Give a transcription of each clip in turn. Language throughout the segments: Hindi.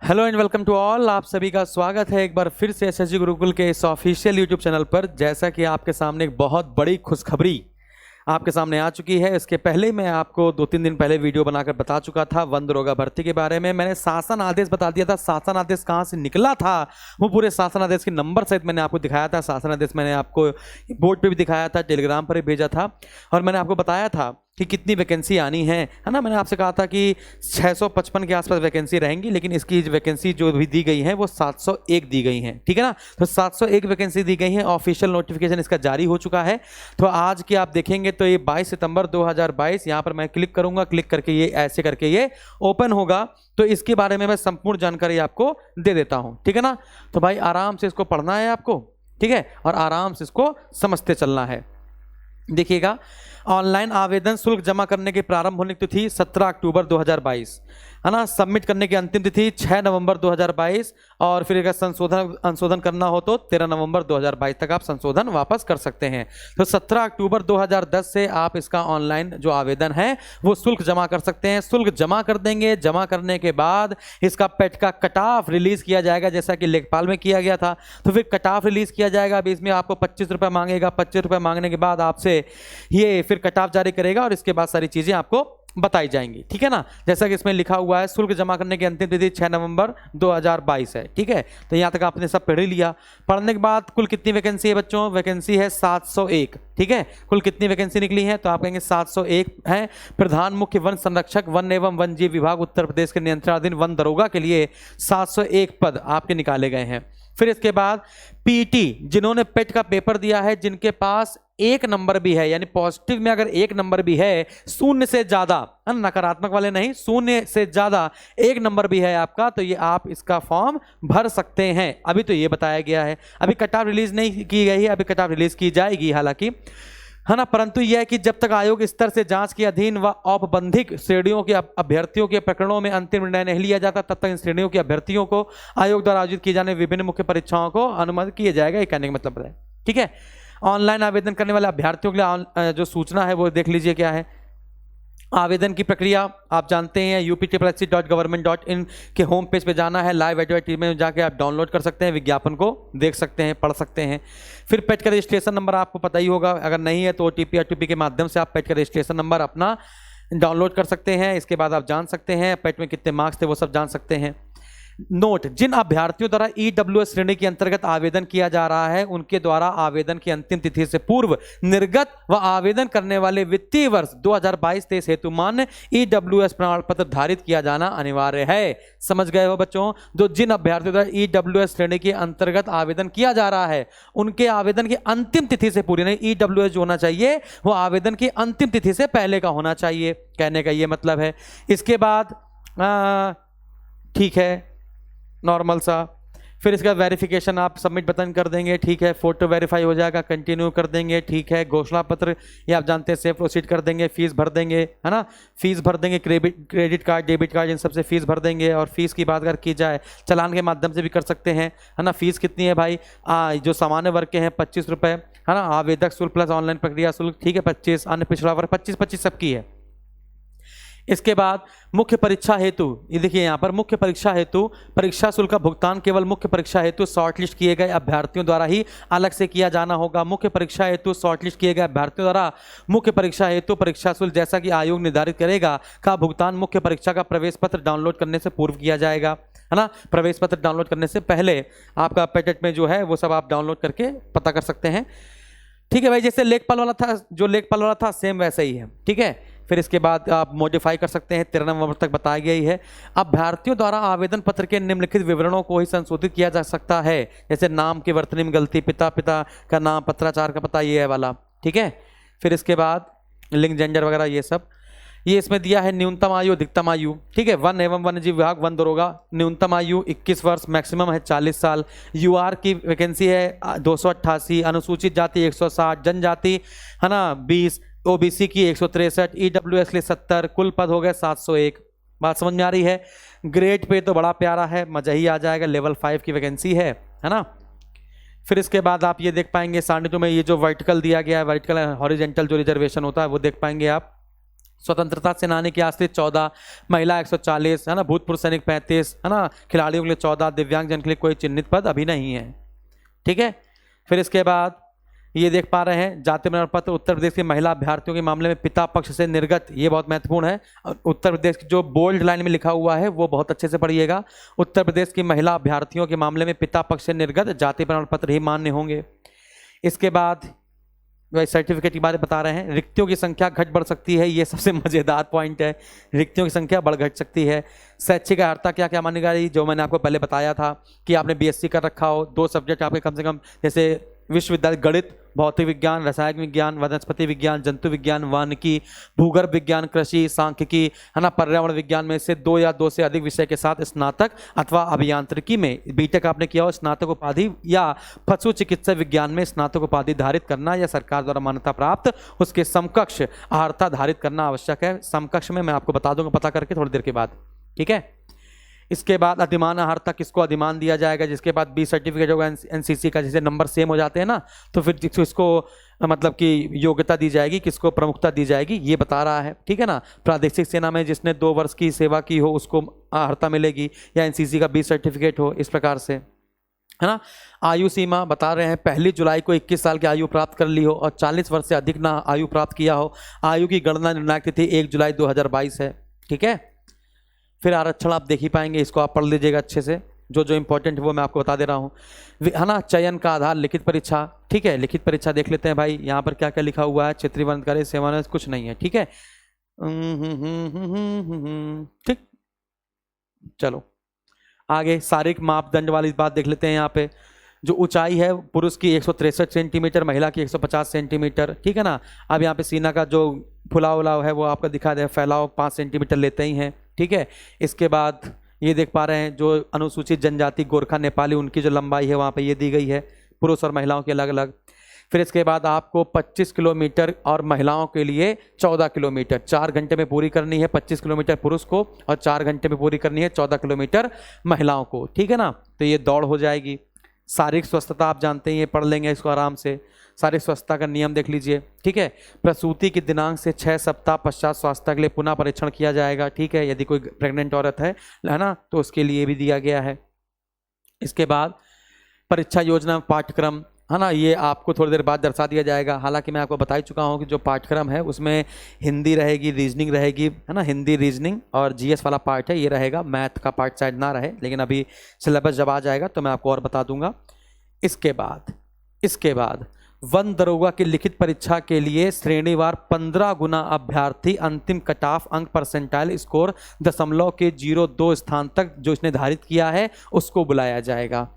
Hello and welcome to all. आप सभी का स्वागत है एक बार फिर से एसएसजी गुरुकुल के इस ऑफिशियल यूट्यूब चैनल पर। जैसा कि आपके सामने एक बहुत बड़ी खुशखबरी आपके सामने आ चुकी है। इसके पहले मैं आपको 2-3 दिन पहले वीडियो बनाकर बता चुका था वन दरोगा भर्ती के बारे में। मैंने शासन आदेश बता दिया था। शासन आदेश कहाँ से निकला था वो पूरे शासन आदेश के नंबर सहित मैंने आपको दिखाया था। शासन आदेश मैंने आपको बोर्ड पे भी दिखाया था, टेलीग्राम पर भी भेजा था और मैंने आपको बताया था कि कितनी वैकेंसी आनी है ना। मैंने आपसे कहा था कि 655 के आसपास वैकेंसी रहेंगी, लेकिन इसकी वैकेंसी जो भी दी गई है वो 701 दी गई है। ठीक है ना, तो 701 वैकेंसी दी गई है। ऑफिशियल नोटिफिकेशन इसका जारी हो चुका है। तो आज की आप देखेंगे तो ये 22 सितंबर 2022 यहाँ पर मैं क्लिक करूंगा। क्लिक करके ये ऐसे करके ये ओपन होगा। तो इसके बारे में मैं संपूर्ण जानकारी आपको दे देता हूं। ठीक है ना, तो भाई आराम से इसको पढ़ना है आपको, ठीक है, और आराम से इसको समझते चलना है। देखिएगा, ऑनलाइन आवेदन शुल्क जमा करने की प्रारंभ होने की तिथि 17 अक्टूबर 2022 है ना। सबमिट करने की अंतिम तिथि 6 नवंबर 2022 और फिर अगर संशोधन करना हो तो 13 नवंबर 2022 तक आप संशोधन वापस कर सकते हैं। तो 17 अक्टूबर 2010 से आप इसका ऑनलाइन जो आवेदन है वो शुल्क जमा कर सकते हैं। शुल्क जमा कर देंगे। जमा करने के बाद इसका पेट का कट ऑफ रिलीज किया जाएगा, जैसा कि लेखपाल में किया गया था। तो फिर कट ऑफ रिलीज किया जाएगा। अभी इसमें आपको 25 रुपये मांगेगा। 25 रुपये मांगने के बाद आपसे ये फिर कट ऑफ जारी करेगा और इसके बाद सारी चीजें आपको बताई जाएंगी। ठीक है ना, जैसा कि इसमें लिखा हुआ है शुल्क जमा करने की अंतिम तिथि 6 नवंबर 2022 है। ठीक है, तो यहां तक आपने सब पढ़ ही लिया। पढ़ने के बाद कुल कितनी वैकेंसी है बच्चों? वैकेंसी है 701। ठीक है, कुल कितनी वैकेंसी निकली है तो आप कहेंगे 701 है। प्रधान मुख्य वन संरक्षक वन एवं वन जीव विभाग उत्तर प्रदेश के नियंत्रणाधीन वन दरोगा के लिए 701 पद आपके निकाले गए हैं। फिर इसके बाद पीटी जिन्होंने पेट का पेपर दिया है, जिनके पास एक नंबर भी है, यानी पॉजिटिव में अगर एक नंबर भी है, शून्य से ज्यादा, नकारात्मक वाले नहीं, शून्य से ज्यादा एक नंबर भी है आपका, तो ये आप इसका फॉर्म भर सकते हैं। अभी तो ये बताया गया है, अभी कट ऑफ रिलीज नहीं की गई है, अभी कट ऑफ रिलीज की जाएगी हालांकि, है ना। परंतु यह है कि जब तक आयोग स्तर से जांच के अधीन व औपबंधिक श्रेणियों के अभ्यर्थियों के प्रकरणों में अंतिम निर्णय नहीं लिया जाता, तब तक इन श्रेणियों के अभ्यर्थियों को आयोग द्वारा आयोजित की जाने विभिन्न मुख्य परीक्षाओं को अनुमति किया जाएगा। ये कहने का मतलब है। ठीक है, ऑनलाइन आवेदन करने वाले अभ्यर्थियों के लिए जो सूचना है वो देख लीजिए क्या है। आवेदन की प्रक्रिया आप जानते हैं, upsc.government.in के होम पेज पे जाना है। लाइव एडवर्टाइजमेंट में जाके आप डाउनलोड कर सकते हैं, विज्ञापन को देख सकते हैं, पढ़ सकते हैं। फिर पेट का रजिस्ट्रेशन नंबर आपको पता ही होगा, अगर नहीं है तो OTP RTP के माध्यम से आप पेट का रजिस्ट्रेशन नंबर अपना डाउनलोड कर सकते हैं। इसके बाद आप जान सकते हैं पेट में कितने मार्क्स थे, वो सब जान सकते हैं। नोट, जिन अभ्यर्थियों द्वारा EWS श्रेणी के अंतर्गत आवेदन किया जा रहा है, उनके द्वारा आवेदन की अंतिम तिथि से पूर्व निर्गत व आवेदन करने वाले वित्तीय वर्ष 2022-23 हेतु मान्य EWS प्रमाण पत्र धारित किया जाना अनिवार्य है। समझ गए हो बच्चों? जो जिन अभ्यर्थियों द्वारा EWS श्रेणी के अंतर्गत आवेदन किया जा रहा है, उनके आवेदन की अंतिम तिथि से पूरी, नहीं EWS जो होना चाहिए वो आवेदन की अंतिम तिथि से पहले का होना चाहिए, कहने का ये मतलब है। इसके बाद ठीक है, नॉर्मल सा। फिर इसका वेरिफिकेशन आप सबमिट बटन कर देंगे, ठीक है, फोटो वेरीफाई हो जाएगा, कंटिन्यू कर देंगे, ठीक है। घोषणा पत्र ये आप जानते हैं, सेव प्रोसीड कर देंगे, फीस भर देंगे, है ना, फीस भर देंगे, क्रेडिट कार्ड डेबिट कार्ड इन सबसे फीस भर देंगे। और फीस की बात अगर की जाए चालान के माध्यम से भी कर सकते हैं, है ना। फीस कितनी है भाई? जो सामान्य वर्ग के हैं 25 रुपये, है ना। आवेदक शुल्क प्लस ऑनलाइन प्रक्रिया शुल्क, ठीक है, 25, अन्य पिछड़ा वर्ग 25 सबकी है। इसके बाद मुख्य परीक्षा हेतु, ये देखिए यहाँ पर मुख्य परीक्षा हेतु परीक्षा शुल्क का भुगतान केवल मुख्य परीक्षा हेतु शॉर्टलिस्ट किए गए अभ्यर्थियों द्वारा ही अलग से किया जाना होगा। मुख्य परीक्षा हेतु शॉर्टलिस्ट किए गए अभ्यर्थियों द्वारा मुख्य परीक्षा हेतु परीक्षा शुल्क जैसा कि आयोग निर्धारित करेगा का भुगतान मुख्य परीक्षा का प्रवेश पत्र डाउनलोड करने से पूर्व किया जाएगा, है ना। प्रवेश पत्र डाउनलोड करने से पहले आपका पेटेट में जो है वो सब आप डाउनलोड करके पता कर सकते हैं। ठीक है भाई, जैसे लेखपाल वाला था, जो लेखपाल वाला था सेम वैसा ही है। ठीक है, फिर इसके बाद आप मॉडिफाई कर सकते हैं, 13 नवंबर तक बताई गई है। अभ्यर्थियों द्वारा आवेदन पत्र के निम्नलिखित विवरणों को ही संशोधित किया जा सकता है, जैसे नाम की वर्तनी में गलती, पिता का नाम, पत्राचार का पता, ये है वाला। ठीक है, फिर इसके बाद लिंग जेंडर वगैरह ये सब, ये इसमें दिया है। न्यूनतम आयु अधिकतम आयु, ठीक है, वन एवं वन्य जीव विभाग वन दरोगा, न्यूनतम आयु 21 वर्ष, मैक्सिमम है 40 साल। UR की वैकेंसी है 288, अनुसूचित जाति 160, जनजाति है ना 20, OBC की 163, EWS लिए 70, कुल पद हो गए 701। बात समझ में आ रही है? ग्रेड पे तो बड़ा प्यारा है, मजा ही आ जाएगा। लेवल 5 की वैकेंसी है ना। फिर इसके बाद आप ये देख पाएंगे सारणी में ये जो वर्टिकल दिया गया है, वर्टिकल हॉरिजेंटल जो रिजर्वेशन होता है वो देख पाएंगे आप। स्वतंत्रता सेनानी के आश्रित 14, महिला 140, है ना, भूतपूर्व सैनिक 35, है ना, खिलाड़ियों के लिए 14, दिव्यांगजन के लिए कोई चिन्हित पद अभी नहीं है। ठीक है। फिर इसके बाद ये देख पा रहे हैं जाति प्रमाण पत्र उत्तर प्रदेश की महिला अभ्यर्थियों के मामले में पिता पक्ष से निर्गत, ये बहुत महत्वपूर्ण है। उत्तर प्रदेश की जो बोल्ड लाइन में लिखा हुआ है वो बहुत अच्छे से पढ़िएगा। उत्तर प्रदेश की महिला अभ्यर्थियों के मामले में पिता पक्ष से निर्गत जाति प्रमाण पत्र ही मान्य होंगे। इसके बाद वही सर्टिफिकेट के बारे में बता रहे हैं। रिक्तियों की संख्या घट बढ़ सकती है, ये सबसे मजेदार पॉइंट है, रिक्तियों की संख्या बढ़ घट सकती है। शैक्षिक अर्हता क्या क्या मानी जाएगी, जो मैंने आपको पहले बताया था कि आपने बीएससी कर रखा हो, 2 सब्जेक्ट आपके कम से कम, जैसे विश्वविद्यालय गणित, भौतिक विज्ञान, रसायन विज्ञान, वनस्पति विज्ञान, जंतु विज्ञान, वानिकी, भूगर्भ विज्ञान, कृषि, सांख्यिकी, है ना, पर्यावरण विज्ञान में से 2 या 2 से अधिक विषय के साथ स्नातक अथवा अभियांत्रिकी में बीटेक आपने किया हो, स्नातक उपाधि या पशु चिकित्सा विज्ञान में स्नातक उपाधि धारित करना या सरकार द्वारा मान्यता प्राप्त उसके समकक्ष अर्हता धारित करना आवश्यक है। समकक्ष में मैं आपको बता दूंगा पता करके थोड़ी देर के बाद। ठीक है। इसके बाद अधिमान अर्हता किसको अधिमान दिया जाएगा, जिसके बाद बी सर्टिफिकेट होगा एनसीसी का, जैसे नंबर सेम हो जाते हैं ना, तो फिर इसको मतलब कि योग्यता दी जाएगी, किसको प्रमुखता दी जाएगी, ये बता रहा है। ठीक है ना। प्रादेशिक सेना में जिसने 2 वर्ष की सेवा की हो उसको अर्हता मिलेगी, या एनसीसी का बी सर्टिफिकेट हो, इस प्रकार से, है ना। आयु सीमा बता रहे हैं 1 जुलाई को 21 साल की आयु प्राप्त कर ली हो और 40 वर्ष से अधिक ना आयु प्राप्त किया हो। आयु की गणना निर्णायक तिथि 1 जुलाई 2022 है। ठीक है। फिर आरक्षण आप देख ही पाएंगे, इसको आप पढ़ लीजिएगा अच्छे से, जो जो इंपॉर्टेंट है वो मैं आपको बता दे रहा हूँ, है ना। चयन का आधार लिखित परीक्षा। ठीक है। लिखित परीक्षा देख लेते हैं भाई, यहाँ पर क्या क्या लिखा हुआ है, क्षेत्रीय वनाधिकारी सेवा कुछ नहीं है। ठीक है। ठीक, चलो आगे शारीरिक मापदंड वाली बात देख लेते हैं। यहाँ पे जो ऊंचाई है पुरुष की 163 सेंटीमीटर, महिला की 150 सेंटीमीटर। ठीक है ना। अब यहाँ पे सीना का जो फुलाव उलाव है वो आपका दिखा दे, फैलाव 5 सेंटीमीटर लेते ही हैं। ठीक है। इसके बाद ये देख पा रहे हैं जो अनुसूचित जनजाति गोरखा नेपाली, उनकी जो लंबाई है वहाँ पे ये दी गई है, पुरुष और महिलाओं की अलग अलग। फिर इसके बाद आपको 25 किलोमीटर और महिलाओं के लिए 14 किलोमीटर 4 घंटे में पूरी करनी है। 25 किलोमीटर पुरुष को और 4 घंटे में पूरी करनी है 14 किलोमीटर महिलाओं को। ठीक है ना। तो ये दौड़ हो जाएगी। शारीरिक स्वस्थता आप जानते हैं, ये पढ़ लेंगे इसको आराम से। शारीरिक स्वस्थता का नियम देख लीजिए। ठीक है। प्रसूति के दिनांक से 6 सप्ताह पश्चात स्वास्थ्य के लिए पुनः परीक्षण किया जाएगा। ठीक है। यदि कोई प्रेग्नेंट औरत है ना, तो उसके लिए भी दिया गया है। इसके बाद परीक्षा योजना पाठ्यक्रम, है ना, ये आपको थोड़ी देर बाद दर्शा दिया जाएगा। हालांकि मैं आपको बता ही चुका हूँ कि जो पाठ्यक्रम है उसमें हिंदी रहेगी, रीजनिंग रहेगी, है ना, हिंदी रीजनिंग और जीएस वाला पार्ट है ये रहेगा, मैथ का पार्ट शायद ना रहे, लेकिन अभी सिलेबस जब आ जाएगा तो मैं आपको और बता दूंगा। इसके बाद वन दरोगा की लिखित परीक्षा के लिए श्रेणीवार 15 गुना अभ्यर्थी अंतिम कट ऑफ अंक परसेंटाइल स्कोर 0.02 स्थान तक जो इसने निर्धारित किया है उसको बुलाया जाएगा।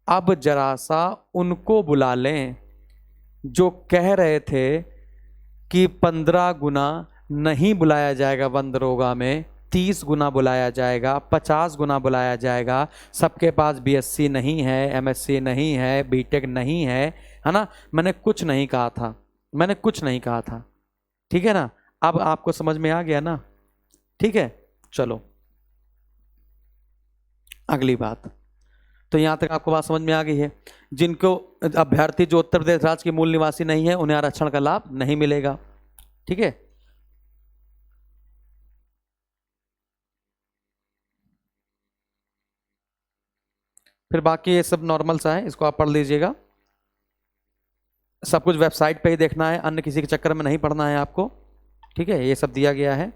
अब जरा सा उनको बुला लें जो कह रहे थे कि 15 गुना नहीं बुलाया जाएगा वन दरोगा में, 30 गुना बुलाया जाएगा, 50 गुना बुलाया जाएगा। सबके पास बीएससी नहीं है, एमएससी नहीं है, बीटेक नहीं है ना। मैंने कुछ नहीं कहा था। ठीक है ना। अब आपको समझ में आ गया ना। ठीक है। चलो अगली बात, तो यहां तक आपको बात समझ में आ गई है। जिनको अभ्यर्थी जो उत्तर प्रदेश राज्य के मूल निवासी नहीं है उन्हें आरक्षण का लाभ नहीं मिलेगा। ठीक है। फिर बाकी ये सब नॉर्मल सा है, इसको आप पढ़ लीजिएगा। सब कुछ वेबसाइट पे ही देखना है, अन्य किसी के चक्कर में नहीं पढ़ना है आपको। ठीक है। ये सब दिया गया है।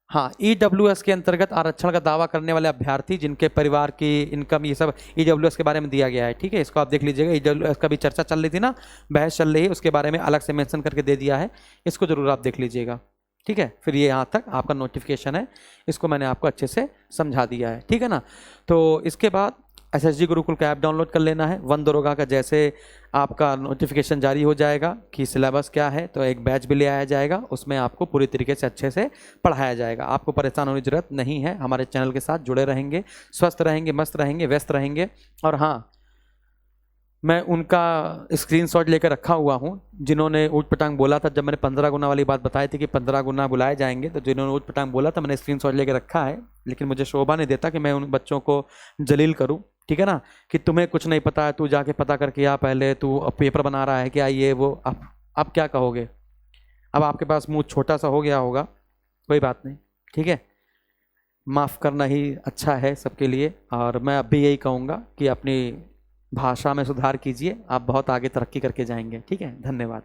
हाँ, ईडब्ल्यूएस के अंतर्गत आरक्षण का दावा करने वाले अभ्यर्थी जिनके परिवार की इनकम, ये सब ईडब्ल्यूएस के बारे में दिया गया है। ठीक है। इसको आप देख लीजिएगा। ईडब्ल्यूएस का भी चर्चा चल रही थी ना, बहस चल रही है, उसके बारे में अलग से मेंशन करके दे दिया है, इसको जरूर आप देख लीजिएगा। ठीक है। फिर ये यहाँ तक आपका नोटिफिकेशन है, इसको मैंने आपको अच्छे से समझा दिया है। ठीक है ना। तो इसके बाद एसएसजी गुरुकुल का ऐप डाउनलोड कर लेना है। वन दरोगा का जैसे आपका नोटिफिकेशन जारी हो जाएगा कि सिलेबस क्या है, तो एक बैच भी ले आया जाएगा, उसमें आपको पूरी तरीके से अच्छे से पढ़ाया जाएगा। आपको परेशान होने की जरूरत नहीं है। हमारे चैनल के साथ जुड़े रहेंगे, स्वस्थ रहेंगे, मस्त रहेंगे, व्यस्त रहेंगे। और हाँ, मैं उनका स्क्रीनशॉट लेकर रखा हुआ हूँ जिन्होंने ऊट पटांग बोला था। जब मैंने 15 गुना वाली बात बताई थी कि 15 गुना बुलाए जाएंगे, तो जिन्होंने ऊट पटांग बोला था मैंने स्क्रीनशॉट लेकर रखा है। लेकिन मुझे शोभा नहीं देता कि मैं उन बच्चों को जलील करूँ। ठीक है ना, कि तुम्हें कुछ नहीं पता है, तू जाके पता करके आ, पहले तू पेपर बना रहा है क्या, ये वो। अब क्या कहोगे, अब आपके पास मुंह छोटा सा हो गया होगा, कोई बात नहीं, ठीक है, माफ़ करना ही अच्छा है सबके लिए। और मैं अब भी यही कहूँगा कि अपनी भाषा में सुधार कीजिए, आप बहुत आगे तरक्की करके जाएंगे। ठीक है, धन्यवाद।